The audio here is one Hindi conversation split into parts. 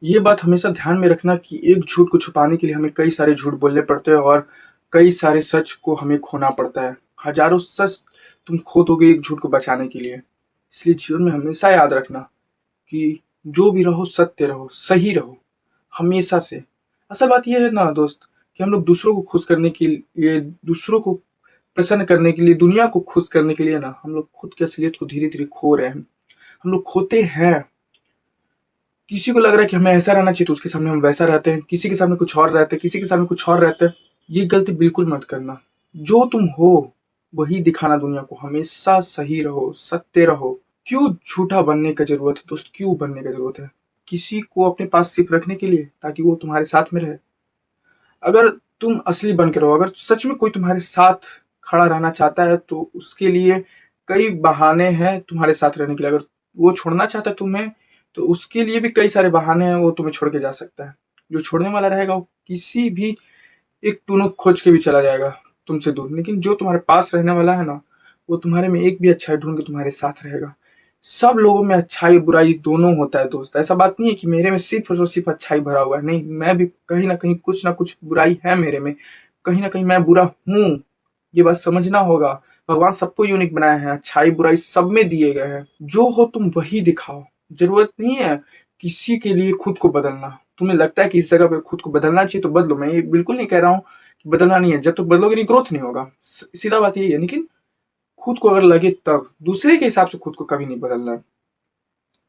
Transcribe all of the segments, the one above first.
ये बात हमेशा ध्यान में रखना कि एक झूठ को छुपाने के लिए हमें कई सारे झूठ बोलने पड़ते हैं और कई सारे सच को हमें खोना पड़ता है। हजारों सच तुम खो दोगे एक झूठ को बचाने के लिए। इसलिए जीवन में हमेशा याद रखना कि जो भी रहो सत्य रहो, सही रहो, हमेशा से। असल बात यह है ना दोस्त, कि हम लोग दूसरों को खुश करने के लिए, दूसरों को प्रसन्न करने के लिए, दुनिया को खुश करने के लिए ना, हम लोग खुद की असलियत को धीरे-धीरे खो रहे हैं। हम लोग खोते हैं। किसी को लग रहा है कि हमें ऐसा रहना चाहिए तो उसके सामने हम वैसा रहते हैं, किसी के सामने कुछ और रहते हैं, किसी के सामने कुछ और रहते हैं। ये गलती बिल्कुल मत करना। जो तुम हो वही दिखाना दुनिया को। हमेशा सही रहो, सत्य रहो। क्यों झूठा बनने का जरूरत है दोस्त? क्यों बनने का जरूरत है? किसी को अपने पास सिर्फ रखने के लिए, ताकि वो तुम्हारे साथ में रहे। अगर तुम असली बन के रहो, अगर सच में कोई तुम्हारे साथ खड़ा रहना चाहता है तो उसके लिए कई बहाने हैं तुम्हारे साथ रहने के लिए। अगर वो छोड़ना चाहता है तुम्हें तो उसके लिए भी कई सारे बहाने हैं, वो तुम्हें छोड़ के जा सकता है। जो छोड़ने वाला रहेगा वो किसी भी एक टुनक खोज के भी चला जाएगा तुमसे दूर। लेकिन जो तुम्हारे पास रहने वाला है ना, वो तुम्हारे में एक भी अच्छाई ढूंढ के तुम्हारे साथ रहेगा। सब लोगों में अच्छाई बुराई दोनों होता है दोस्त। ऐसा बात नहीं है कि मेरे में सिर्फ और सिर्फ अच्छाई भरा हुआ है। नहीं, मैं भी कहीं ना कुछ बुराई है मेरे में। कहीं ना कहीं मैं बुरा हूँ। ये बात समझना होगा। भगवान सबको यूनिक बनाया है, अच्छाई बुराई सब में दिए गए हैं। जो हो तुम वही दिखाओ। जरूरत नहीं है किसी के लिए खुद को बदलना। तुम्हें लगता है कि इस जगह पे खुद को बदलना चाहिए तो बदलो। मैं ये बिल्कुल नहीं कह रहा हूँ कि बदलना नहीं है। जब तक बदलोगे नहीं, ग्रोथ नहीं होगा। सीधा बात यही है। लेकिन खुद को अगर लगे तब, दूसरे के हिसाब से खुद को कभी नहीं बदलना।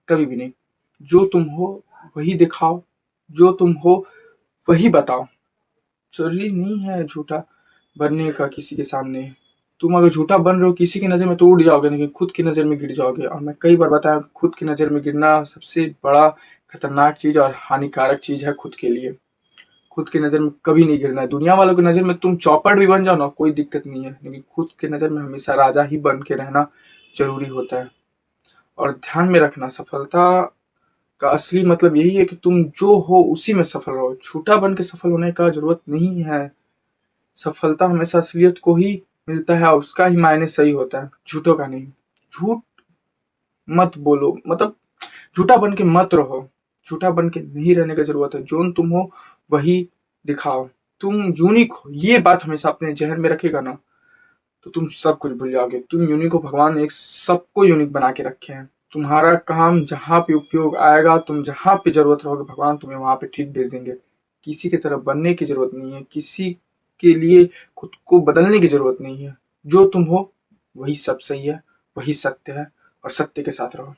कभी भी नहीं। जो तुम हो वही दिखाओ। जो तुम हो वही बताओ। जरूरी नहीं है झूठा बनने का किसी के सामने। तुम अगर झूठा बन रहे हो किसी की नजर में तो उड़ जाओगे, लेकिन खुद की नजर में गिर जाओगे। और मैं कई बार बताया, खुद की नजर में गिरना सबसे बड़ा खतरनाक चीज और हानिकारक चीज है खुद के लिए। खुद की नजर में कभी नहीं गिरना है। दुनिया वालों की नजर में तुम चौपड़ भी बन जाओ ना, कोई दिक्कत नहीं है, लेकिन खुद की नजर में हमेशा राजा ही बन के रहना जरूरी होता है। और ध्यान में रखना, सफलता का असली मतलब यही है कि तुम जो हो उसी में सफल रहो। झूठा बन के सफल होने का जरूरत नहीं है। सफलता हमेशा असलियत को ही मिलता है और उसका ही मायने सही होता है, झूठों का नहीं। झूठ मत बोलो, मतलब झूठा बन के मत रहो। झूठा बन के नहीं रहने की जरूरत है। जो तुम हो वही दिखाओ। तुम यूनिक हो, ये बात हमेशा अपने जहन में रखेगा ना, तो तुम सब कुछ भूल जाओगे। तुम यूनिक हो, भगवान ने एक सबको यूनिक बना के रखे हैं। तुम्हारा काम जहां पे उपयोग आएगा, तुम जहां पे जरूरत रहोगे, भगवान तुम्हें वहां पे ठीक भेज देंगे। किसी की तरफ बनने की जरूरत नहीं है। किसी के लिए खुद को बदलने की जरूरत नहीं है। जो तुम हो वही सब सही है, वही सत्य है, और सत्य के साथ रहो।